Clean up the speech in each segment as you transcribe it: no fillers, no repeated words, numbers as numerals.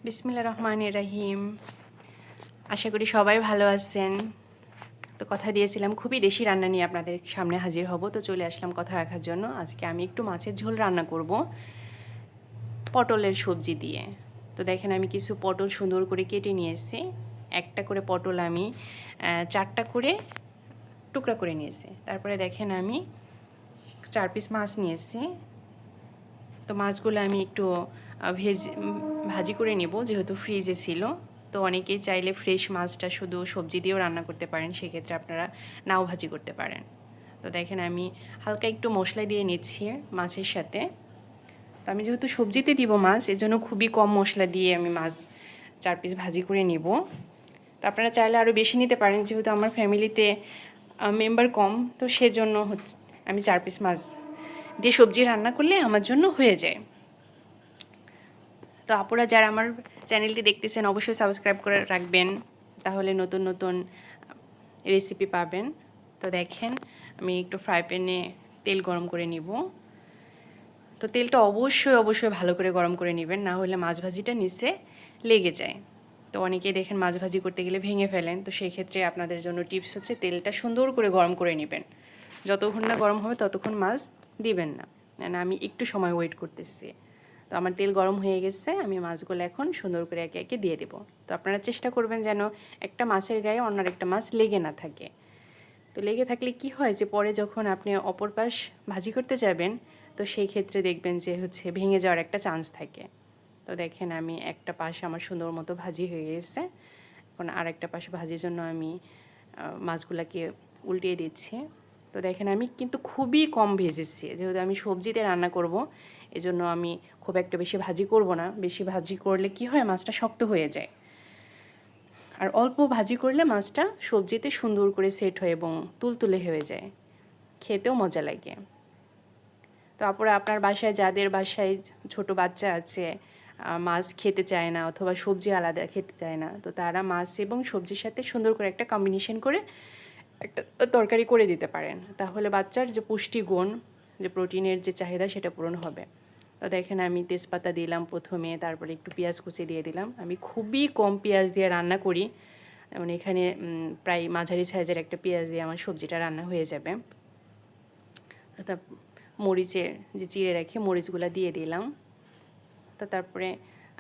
বিসমিল্লাহির রহমানির রহিম। আশা করি সবাই ভালো আছেন। তো কথা দিয়েছিলাম খুবই দেশি রান্না নিয়ে আপনাদের সামনে হাজির হব, তো চলে আসলাম কথা রাখার জন্য। আজকে আমি একটু মাছের ঝোল রান্না করব পটলের সবজি দিয়ে। তো দেখেন আমি কিছু পটল সুন্দর করে কেটে নিয়েছি। একটা করে পটল আমি 4টা করে টুকরা করে নিয়েছি। তারপরে দেখেন আমি 4 পিস মাছ নিয়েছি। তো মাছগুলো আমি একটু ভাজি করে নেব, যেহেতু ফ্রিজে ছিল। তো অনেকেই চাইলে ফ্রেশ মাছটা শুধু সবজি দিয়েও রান্না করতে পারেন, সেক্ষেত্রে আপনারা নাও ভাজি করতে পারেন। তো দেখেন আমি হালকা একটু মশলা দিয়ে নিচ্ছি মাছের সাথে। তো আমি যেহেতু সবজিতে দিব মাছ, এজন্য খুবই কম মশলা দিয়ে আমি মাছ 4 পিস ভাজি করে নিব। তো আপনারা চাইলে আরও বেশি নিতে পারেন, যেহেতু আমার ফ্যামিলিতে মেম্বার কম, তো সেজন্য হচ্ছে আমি 4 পিস মাছ দিয়ে সবজি রান্না করলে আমার জন্য হয়ে যায়। তো আপুরা যারা আমার চ্যানেলটি দেখতেছেন অবশ্যই সাবস্ক্রাইব করে রাখবেন, তাহলে নতুন নতুন রেসিপি পাবেন। তো দেখেন আমি একটু ফ্রাই প্যানে তেল গরম করে নিব। তো তেলটা অবশ্যই ভালো করে গরম করে নেবেন, না হলে মাছ ভাজিটা নিচে লেগে যায়। তো অনেকেই দেখেন মাছ ভাজি করতে গেলে ভেঙে ফেলেন, তো সেই ক্ষেত্রে আপনাদের জন্য টিপস হচ্ছে তেলটা সুন্দর করে গরম করে নেবেন। যতক্ষণ না গরম হবে ততক্ষণ মাছ দিবেন না। মানে আমি একটু সময় ওয়েট করতেছি। তো আমার তেল গরম হয়ে গেছে, আমি মাছগুলো এখন সুন্দর করে একে একে দিয়ে দেব। তো আপনারা চেষ্টা করবেন যেন একটা মাছের গায়ে অন্য একটা মাছ লেগে না থাকে। তো লেগে থাকলে কি হয় যে পরে যখন আপনি অপর পাশ ভাজি করতে যাবেন, তো সেই ক্ষেত্রে দেখবেন যে হচ্ছে ভেঙে যাওয়ার একটা চান্স থাকে। তো দেখেন আমি একটা পাশ আমার সুন্দর মতো ভাজি হয়ে গেছে। এখন আর একটা পাশে ভাজির জন্য আমি মাছগুলোকে উল্টিয়ে দিচ্ছি। তো দেখেন আমি কিন্তু খুবই কম ভেজেছি, যেহেতু আমি সবজিতে রান্না করব, এজন্য আমি খুব একটা বেশি ভাজি করব না। বেশি ভাজি করলে কি হয়, মাছটা শক্ত হয়ে যায়। আর অল্প ভাজি করলে মাছটা সবজিতে সুন্দর করে সেট হয় এবং তুলতুলে হয়ে যায়, খেতেও মজা লাগে। তো আপুরা আপনার বাসায় যাদের বাসায় ছোট বাচ্চা আছে, মাছ খেতে চায় না অথবা সবজি আলাদা খেতে চায় না, তো তারা মাছ এবং সবজির সাথে সুন্দর করে একটা কম্বিনেশন করে একটা তরকারি করে দিতে পারেন, তাহলে বাচ্চার যে পুষ্টিগুণ, যে প্রোটিনের যে চাহিদা সেটা পূরণ হবে। তো দেখেন আমি তেজপাতা দিলাম প্রথমে, তারপরে একটু পেঁয়াজ কুচি দিয়ে দিলাম। আমি খুবই কম পেঁয়াজ দিয়ে রান্না করি, যেমন এখানে প্রায় মাঝারি সাইজের একটা পেঁয়াজ দিয়ে আমার সবজিটা রান্না হয়ে যাবে। মরিচের যে চিড়ে রাখি মরিচগুলো দিয়ে দিলাম। তো তারপরে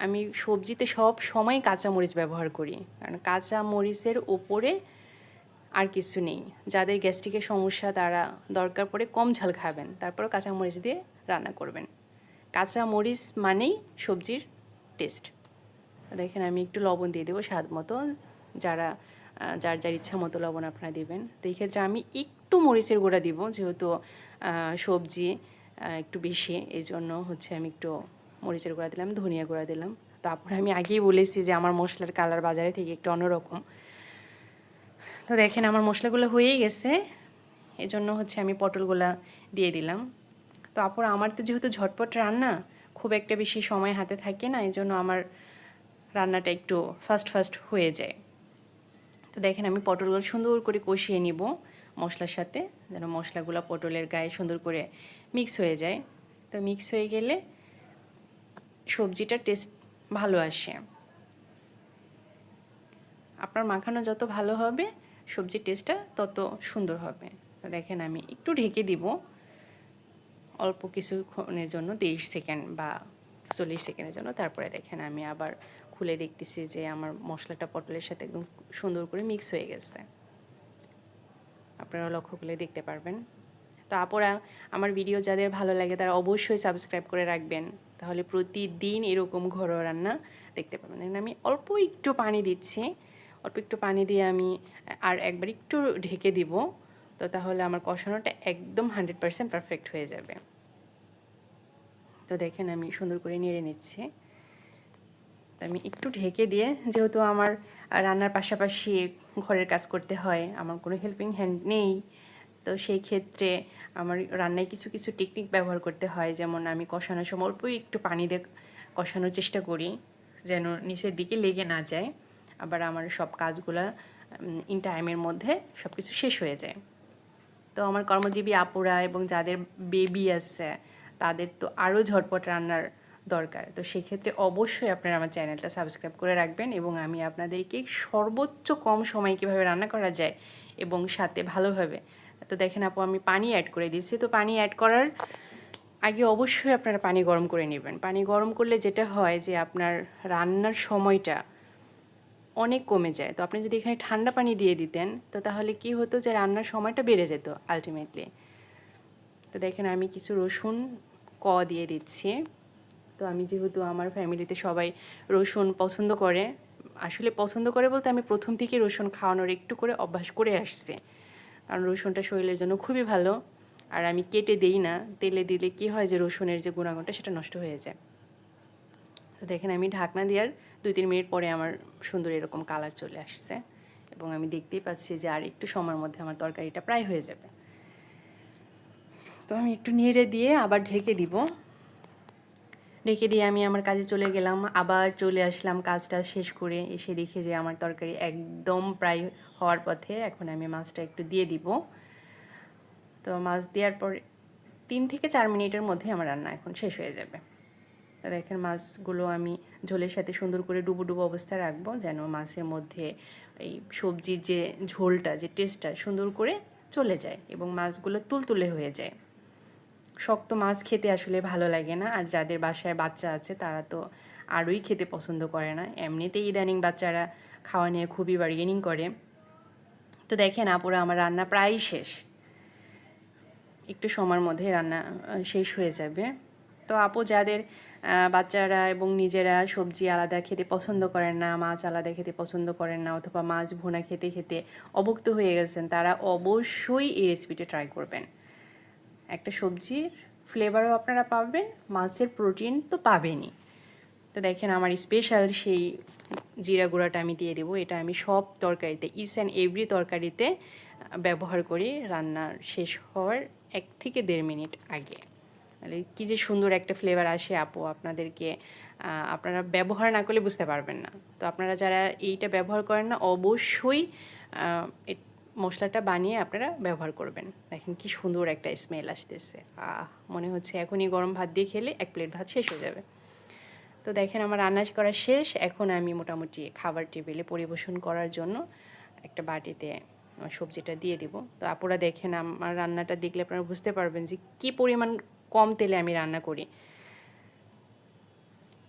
আমি সবজিতে সব সময় কাঁচা মরিচ ব্যবহার করি, কারণ কাঁচা মরিচের ওপরে আর কিছু নেই। যাদের গ্যাস্ট্রিকের সমস্যা তারা দরকার পড়ে কম ঝাল খাবেন, তারপরে কাঁচা মরিচ দিয়ে রান্না করবেন। কাঁচা মরিচ মানেই সবজির টেস্ট। দেখেন আমি একটু লবণ দিয়ে দেবো স্বাদ মতো, যারা যার যার ইচ্ছা মতো লবণ আপনারা দিবেন। তো এই ক্ষেত্রে আমি একটু মরিচের গুঁড়া দিব, যেহেতু সবজি একটু বেশি, এই জন্য হচ্ছে আমি একটু মরিচের গুঁড়া দিলাম, ধনিয়া গুঁড়া দিলাম। তারপরে আমি আগেই বলেছি যে আমার মশলার কালার বাজারে থেকে একটু অন্যরকম। তো দেখেন আমার মশলাগুলো হয়েই গেছে, এই জন্য হচ্ছে আমি পটলগুলা দিয়ে দিলাম। তো আপুরা আমার তো যেহেতু ঝটপট রান্না, খুব একটা বেশি সময় হাতে থাকে না, এই জন্য আমার রান্নাটা একটু ফাস্ট হয়ে যায়। তো দেখেন আমি পটলগুলো সুন্দর করে কষিয়ে নিব মশলার সাথে, যেন মশলাগুলো পটলের গায়ে সুন্দর করে মিক্স হয়ে যায়। তো মিক্স হয়ে গেলে সবজিটার টেস্ট ভালো আসে। আপনার মাখানো যত ভালো হবে সবজির টেস্টটা তত সুন্দর হবে। তো দেখেন আমি একটু ঢেকে দিব অল্প কিছুক্ষণের জন্য, 30 সেকেন্ড বা 40 সেকেন্ডের জন্য। তারপরে দেখেন আমি আবার খুলে দেখতেছি যে আমার মশলাটা পটলের সাথে একদম সুন্দর করে মিক্স হয়ে গেছে। আপনারা লক্ষ্য করলে দেখতে পারবেন। তো আপুরা আমার ভিডিও যাদের ভালো লাগে তারা অবশ্যই সাবস্ক্রাইব করে রাখবেন, তাহলে প্রতিদিন এরকম ঘরোয়া রান্না দেখতে পাবেন। আমি অল্প একটু পানি দিচ্ছি, অল্প একটু পানি দিয়ে আমি আর একবার একটু ঢেকে দিব। তো তাহলে আমার কষানোটা একদম 100% পারফেক্ট হয়ে যাবে। তো দেখেন আমি সুন্দর করে নেড়ে নিচ্ছি। আমি একটু ঢেকে দিয়ে, যেহেতু আমার রান্নার পাশাপাশি ঘরের কাজ করতে হয়, আমার কোনো হেল্পিং হ্যান্ড নেই, তো সেই ক্ষেত্রে আমার রান্নায় কিছু কিছু টেকনিক ব্যবহার করতে হয়। যেমন আমি কষানোর সময় অল্প একটু পানি দিয়ে কষানোর চেষ্টা করি, যেন নিচের দিকে লেগে না যায়, আবার আমার সব কাজগুলা ইন টাইমের মধ্যে সব কিছু শেষ হয়ে যায়। তো আমার কর্মজীবী আপুরা এবং যাদের বেবি আছে তাদের তো আরও ঝটপট রান্নার দরকার। তো সেক্ষেত্রে অবশ্যই আপনারা আমার চ্যানেলটা সাবস্ক্রাইব করে রাখবেন এবং আমি আপনাদেরকে সর্বোচ্চ কম সময়ে কীভাবে রান্না করা যায় এবং সাথে ভালোভাবে। তো দেখেন আপু আমি পানি অ্যাড করে দিয়েছি। তো পানি অ্যাড করার আগে অবশ্যই আপনারা পানি গরম করে নেবেন। পানি গরম করলে যেটা হয় যে আপনার রান্নার সময়টা অনেক কমে যায়। তো আপনি যদি এখানে ঠান্ডা পানি দিয়ে দিতেন তো তাহলে কি হতো যে রান্নার সময়টা বেড়ে যেত আলটিমেটলি। তো দেখেন আমি কিছু রসুন দিয়ে দিচ্ছি। তো আমি যেহেতু আমার ফ্যামিলিতে সবাই রসুন পছন্দ করে, আসলে পছন্দ করে বলতে আমি প্রথম থেকেই রসুন খাওয়ানোর একটু করে অভ্যাস করে আসছি, কারণ রসুনটা শরীরের জন্য খুবই ভালো। আর আমি কেটে দেই না, তেলে দিলে কি হয় যে রসুনের যে গুণাগুণটা সেটা নষ্ট হয়ে যায়। তো দেখেন আমি ঢাকনা দেওয়ার 2-3 মিনিট পরে আমার সুন্দর এরকম কালার চলে আসছে এবং আমি দেখতেই পাচ্ছি যে আর একটু সময়ের মধ্যে আমার তরকারিটা প্রায় হয়ে যাবে। তো আমি একটু নেড়ে দিয়ে আবার ঢেকে দিব। রেখে দিয়ে আমি আমার কাজে চলে গেলাম। আবার চলে আসলাম কাজটা শেষ করে, এসে দেখি যে আমার তরকারি একদম প্রায় হওয়ার পথে। এখন আমি মাছটা একটু দিয়ে দিব। তো মাছ দেওয়ার পর 3 থেকে 4 মিনিটের মধ্যে আমার রান্না এখন শেষ হয়ে যাবে। তো দেখেন মাছগুলো আমি ঝোলের সাথে সুন্দর করে ডুবো ডুবো অবস্থায় রাখবো, যেন মাছের মধ্যে এই সবজির যে ঝোলটা, যে টেস্টটা সুন্দর করে চলে যায় এবং মাছগুলো তুলতুলে হয়ে যায়। শক্ত মাছ খেতে আসলে ভালো লাগে না, আর যাদের বাসায় বাচ্চা আছে তারা তো আরোই খেতে পছন্দ করে না। এমনিতেই ইদানিং বাচ্চারা খাওয়া নিয়ে খুবই বার্গেনিং করে। তো দেখেন আপুরা আমার রান্না প্রায় শেষ, একটু সময়ের মধ্যে রান্না শেষ হয়ে যাবে। তো আপু যাদের বাচ্চারা এবং নিজেরা সবজি আলাদা খেতে পছন্দ করেন না, মাছ আলাদা খেতে পছন্দ করেন না, অথবা মাছ ভুনা খেতে খেতে অভুক্ত হয়ে গেছেন, তারা অবশ্যই এই রেসিপিটা ট্রাই করবেন। একটা সবজির ফ্লেভারও আপনারা পাবেন, মাছের প্রোটিন তো পাবেনই। তো দেখেন আমার স্পেশাল সেই জিরা গুঁড়াটা আমি দিয়ে দেবো। এটা আমি সব তরকারিতে, ইচ অ্যান্ড এভরি তরকারিতে ব্যবহার করি রান্নার শেষ হওয়ার 1 থেকে 1.5 মিনিট আগে। তাহলে কী যে সুন্দর একটা ফ্লেভার আসে আপু, আপনাদেরকে আপনারা ব্যবহার না করলে বুঝতে পারবেন না। তো আপনারা যারা এইটা ব্যবহার করেন না অবশ্যই মশলাটা বানিয়ে আপনারা ব্যবহার করবেন। দেখেন কি সুন্দর একটা স্মেল আসতেছে, মনে হচ্ছে এখনই গরম ভাত দিয়ে খেলে 1 প্লেট ভাত শেষ হয়ে যাবে। তো দেখেন আমার রান্না করা শেষ। এখন আমি মোটামুটি খাবার টেবিলে পরিবেশন করার জন্য একটা বাটিতে সবজিটা দিয়ে দিব। তো আপুরা দেখেন আমার রান্নাটা দেখলে আপনারা বুঝতে পারবেন যে কী পরিমাণ কম তেলে আমি রান্না করি,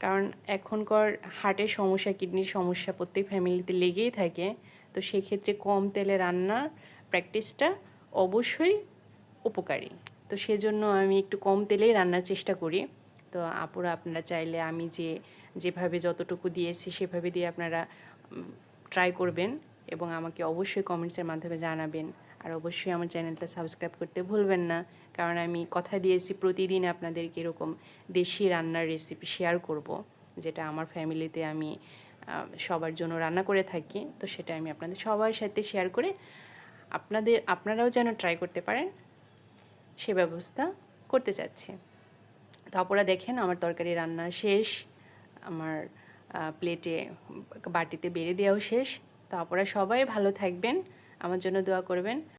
কারণ এখনকার হার্টের সমস্যা, কিডনির সমস্যা প্রত্যেক ফ্যামিলিতে লেগেই থাকে। তো সেক্ষেত্রে কম তেলে রান্নার প্র্যাকটিসটা অবশ্যই উপকারী। তো সেজন্য আমি একটু কম তেলেই রান্নার চেষ্টা করি। তো আপুরা আপনারা চাইলে আমি যেভাবে যতটুকু দিয়েছি সেভাবে দিয়ে আপনারা ট্রাই করবেন এবং আমাকে অবশ্যই কমেন্টসের মাধ্যমে জানাবেন। আর অবশ্যই আমার চ্যানেলটা সাবস্ক্রাইব করতে ভুলবেন না, কারণ আমি কথা দিয়েছি প্রতিদিন আপনাদেরকে এরকম দেশি রান্নার রেসিপি শেয়ার করব, যেটা আমার ফ্যামিলিতে আমি সবার জন্য রান্না করে থাকি। তো সেটা আমি আপনাদের সবার সাথে শেয়ার করে আপনারাও যেন ট্রাই করতে পারেন সে ব্যবস্থা করতে চাচ্ছি। তো আপনারা দেখেন আমার তরকারি রান্না শেষ, আমার প্লেটে বাটিতে বেড়ে দেওয়াও শেষ। তো আপনারা সবাই ভালো থাকবেন, আমার জন্য দোয়া করবেন।